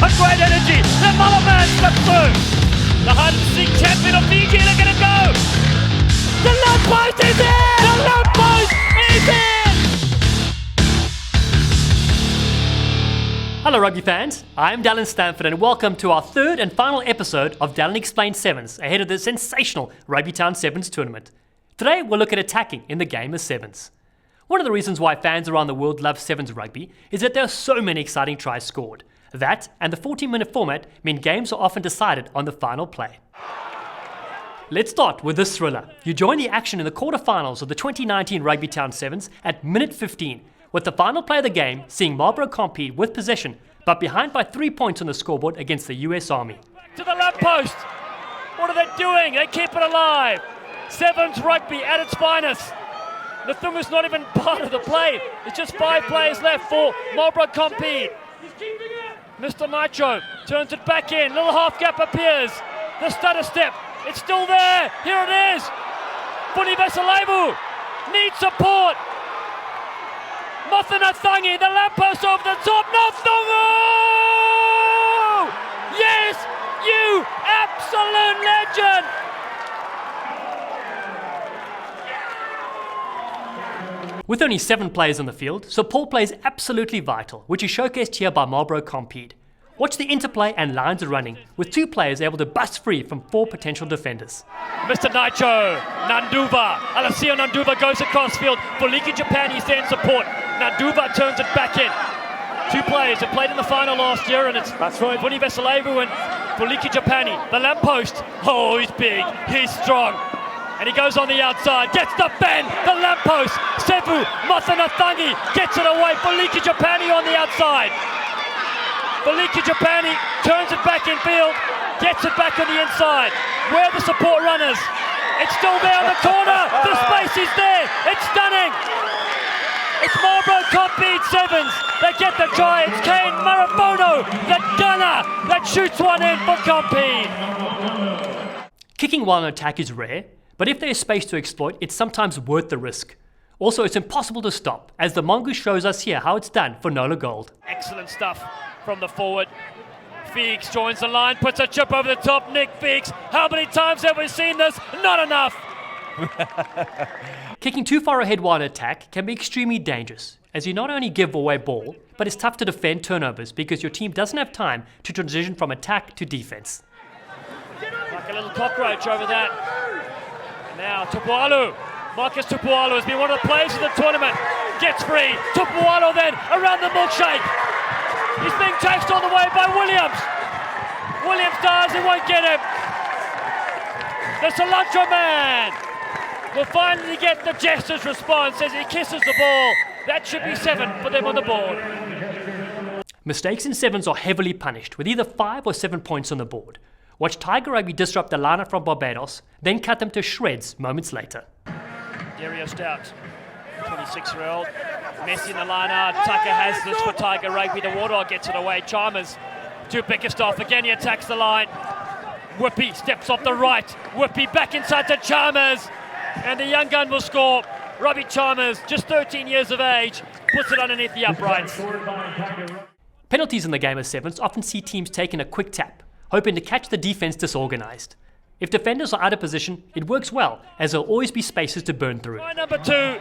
A great energy. The Mullen man slips through. The hide-and-seek champion of Fiji, look at it go. The lamp post is in. The lamp post is in. Hello rugby fans, I'm Dallen Stanford and welcome to our third and final episode of Dallen Explains Sevens ahead of the sensational Rugby Town Sevens tournament. Today we'll look at attacking in the game of sevens. One of the reasons why fans around the world love sevens rugby is that there are so many exciting tries scored. That and the 14-minute format mean games are often decided on the final play. Let's start with this thriller. You join the action in the quarterfinals of the 2019 Rugby Town Sevens at minute 15, with the final play of the game seeing Marlborough compete with possession, but behind by 3 points on the scoreboard against the US Army. To the lamppost. What are they doing? They keep it alive. Sevens rugby at its finest. The thing is not even part of the play. It's just 5 players left for Marlborough compete. Mr. Nitro turns it back in. Little half gap appears. The stutter step. It's still there. Here it is. Funi Vesalevu needs support. Mothanathangi, the lamppost over the top. Nothungu! Yes, you absolute legend! With only 7 players on the field, support play is absolutely vital, which is showcased here by Marlborough compete. Watch the interplay and lines are running, with 2 players able to bust free from 4 potential defenders. Mr. Nitro, Nanduva, Alessio Nanduva goes across field. Buliki Japan, he's there in support. Nanduva turns it back in. 2 players have played in the final last year, and it's Funi Vesalevu and Buliki Japani. The lamppost, oh, he's big, he's strong. And he goes on the outside, gets the bend, the lamppost. Sevu Mothanathangi gets it away. Buliki Japani on the outside. Buliki Japani turns it back in field, gets it back on the inside. Where are the support runners? It's still there in the corner. The space is there. It's stunning. It's Marlborough compete sevens. They get the try. It's Kane Marabono, the gunner, that shoots one in for compete. Kicking while on attack is rare, but if there is space to exploit, it's sometimes worth the risk. Also, it's impossible to stop, as the mongoose shows us here how it's done for Nola Gold. Excellent stuff from the forward. Feeks joins the line, puts a chip over the top. Nick Feeks, how many times have we seen this? Not enough. Kicking too far ahead while in attack can be extremely dangerous, as you not only give away ball, but it's tough to defend turnovers because your team doesn't have time to transition from attack to defense. Like a little cockroach over that. Now Tupualu. Marcus Tupualu has been one of the players of the tournament. Gets free. Tupualu then around the milkshake. He's being chased all the way by Williams. Williams does, he won't get him. The cilantro man will finally get the jester's response as he kisses the ball. That should be 7 for them on the board. Mistakes in sevens are heavily punished, with either 5 or 7 points on the board. Watch Tiger Rugby disrupt the lineup from Barbados, then cut them to shreds moments later. Dario Stout, 26-year-old. Messi in the line-out. Tucker has this for Tiger Rugby. The Warthog gets it away. Chalmers to Bickerstaff. Again, he attacks the line. Whippy steps off the right. Whippy back inside to Chalmers. And the young gun will score. Robbie Chalmers, just 13 years of age, puts it underneath the uprights. Penalties in the game of sevens often see teams taking a quick tap, hoping to catch the defense disorganized. If defenders are out of position, it works well, as there'll always be spaces to burn through. Try number 2,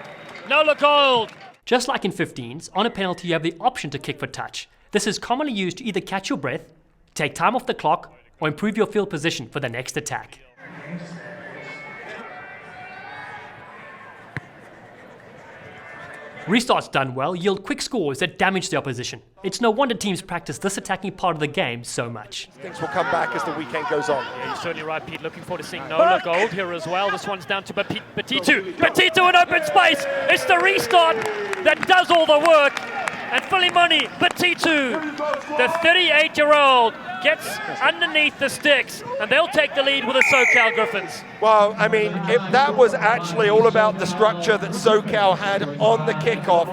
Nola Gold. Just like in 15s, on a penalty you have the option to kick for touch. This is commonly used to either catch your breath, take time off the clock, or improve your field position for the next attack. Restarts done well yield quick scores that damage the opposition. It's no wonder teams practice this attacking part of the game so much. Things will come back as the weekend goes on. Yeah, you're certainly right, Pete. Looking forward to seeing Nola Gold here as well. This one's down to Batitu. Batitu in open space. It's the restart that does all the work. And Filimoni Batitu, the 38-year-old, gets underneath the sticks, and they'll take the lead with the SoCal Griffins. Well, I mean, that was actually all about the structure that SoCal had on the kickoff.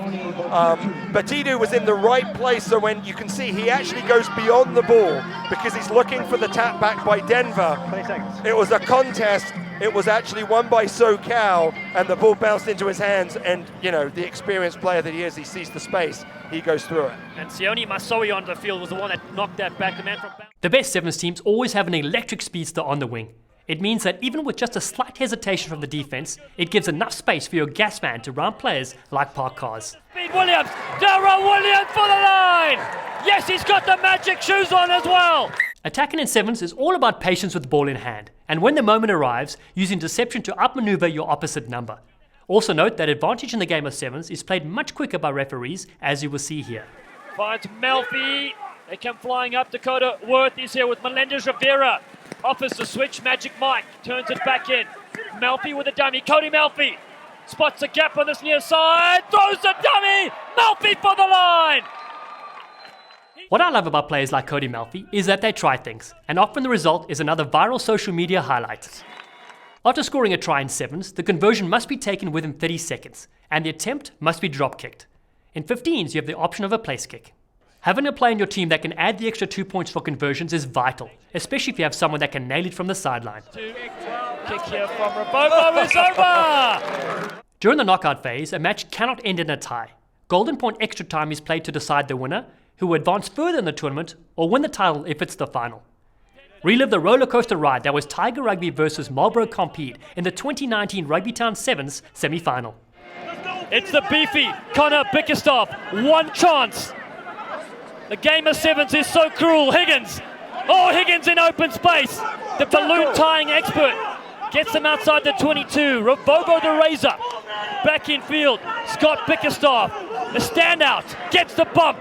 Batidu was in the right place, so when you can see he actually goes beyond the ball because he's looking for the tap back by Denver. 20 seconds. It was a contest. It was actually won by SoCal, and the ball bounced into his hands, and the experienced player that he is, he sees the space, he goes through it. And Sione Masoe onto the field was the one that knocked that back. The man from The best sevens teams always have an electric speedster on the wing. It means that even with just a slight hesitation from the defense, it gives enough space for your gas man to round players like parked cars. Speed Williams, Darrell Williams for the line! Yes, he's got the magic shoes on as well! Attacking in sevens is all about patience with the ball in hand, and when the moment arrives, using deception to outmaneuver your opposite number. Also note that advantage in the game of sevens is played much quicker by referees, as you will see here. Finds Melfi. They come flying up. Dakota Worth is here with Melendez Rivera. Offers the switch. Magic Mike turns it back in. Melfi with a dummy. Cody Melfi spots a gap on this near side. Throws the dummy. Melfi for the line. What I love about players like Cody Melfi is that they try things, and often the result is another viral social media highlight. After scoring a try in sevens, the conversion must be taken within 30 seconds, and the attempt must be drop kicked. In 15s, you have the option of a place kick. Having a player in your team that can add the extra 2 points for conversions is vital, especially if you have someone that can nail it from the sideline. Kick here from Rabobo is over! During the knockout phase, a match cannot end in a tie. Golden point extra time is played to decide the winner, who will advance further in the tournament or win the title if it's the final. Relive the roller coaster ride that was Tiger Rugby versus Marlborough Compete in the 2019 Rugby Town Sevens semi-final. It's the beefy Connor Bickerstaff. One chance. The game of sevens is so cruel. Higgins. Oh, Higgins in open space. The balloon tying expert gets them outside the 22. Ravobo the Razor. Back in field. Scott Bickerstaff. The standout. Gets the bump.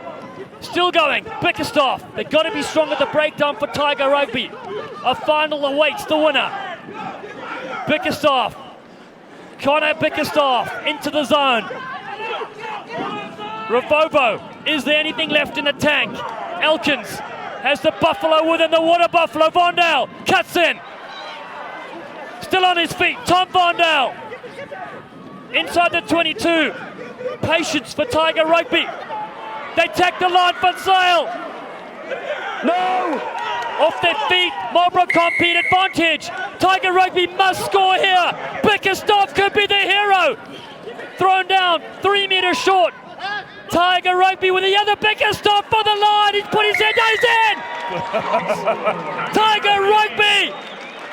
Still going. Bickerstaff. They've got to be strong at the breakdown for Tiger Rugby. A final awaits the winner. Bickerstaff. Connor Bickerstaff into the zone. Ravobo. Is there anything left in the tank? Elkins has the Buffalo within the water buffalo. Vondale cuts in. Still on his feet. Tom Vondale. Inside the 22. Patience for Tiger Rugby. They tack the line for sale. No! Off their feet. Marlborough Compete advantage. Tiger Rugby must score here. Bickerstaff could be the hero. Thrown down 3 meters short. Tiger Rugby with the other Bickerstaff for the line. He's put his head down. He's in. Tiger Rugby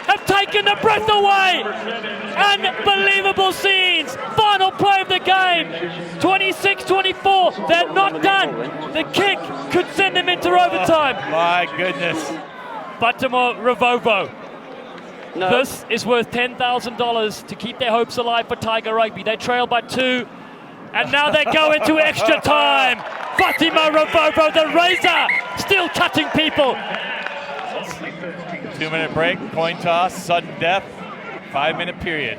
have taken the breath away. Unbelievable scenes. Final play of the game. 26-24. They're not done. The kick could send them into overtime. My goodness. Baltimore Ravobo. No. This is worth $10,000 to keep their hopes alive for Tiger Rugby. They trail by 2. And now they go into extra time. Fatima Ravobo, the Razor, still cutting people. 2-minute break, coin toss, sudden death, 5-minute period.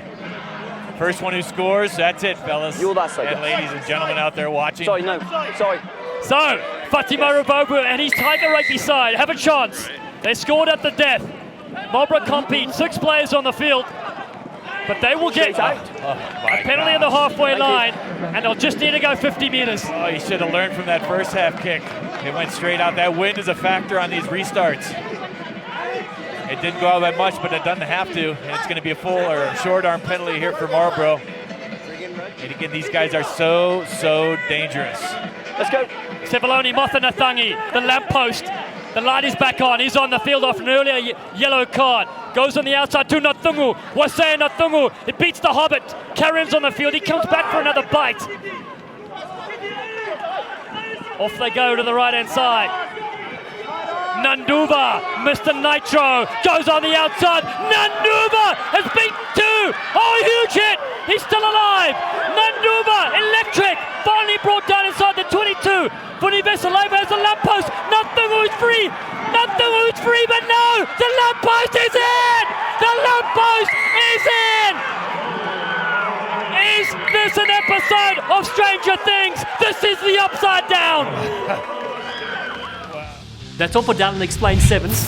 First one who scores, that's it, fellas. You're that side. And ladies and gentlemen out there watching. Sorry, no. Sorry. So, Fatima Ravobo and his Tiger Rugby side have a chance. They scored at the death. Marlborough Compete, 6 players on the field. But they will get a penalty at the halfway line, and they'll just need to go 50 meters. Oh, you should have learned from that first half kick. It went straight out. That wind is a factor on these restarts. It didn't go out that much, but it doesn't have to. And it's going to be a full or short arm penalty here for Marlborough. And again, these guys are so dangerous. Let's go. Sevaloni Mothanathangi, the lamppost. The light is back on. He's on the field off an earlier yellow card. Goes on the outside to Nathungu. Wasei Nathungu. It beats the Hobbit. Karen's on the field. He comes back for another bite. Off they go to the right-hand side. Nanduva, Mr. Nitro, goes on the outside. Nanduva has beat 2. Oh, huge hit. He's still alive. Nanduva, electric. Finally brought down inside the 22. Funny Vesalova has the lamppost. Nathungu is free. Nathungu is free, but no. The lamppost is in. The lamppost is in. Is this an episode of Stranger Things? This is the upside down. That's all for Dallen Explains Sevens.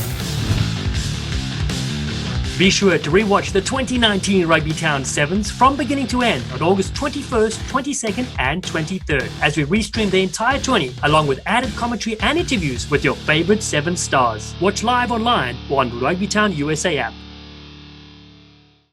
Be sure to rewatch the 2019 Rugby Town 7s from beginning to end on August 21st, 22nd and 23rd as we restream the entire 20 along with added commentary and interviews with your favorite 7 stars. Watch live online or on Rugby Town USA app.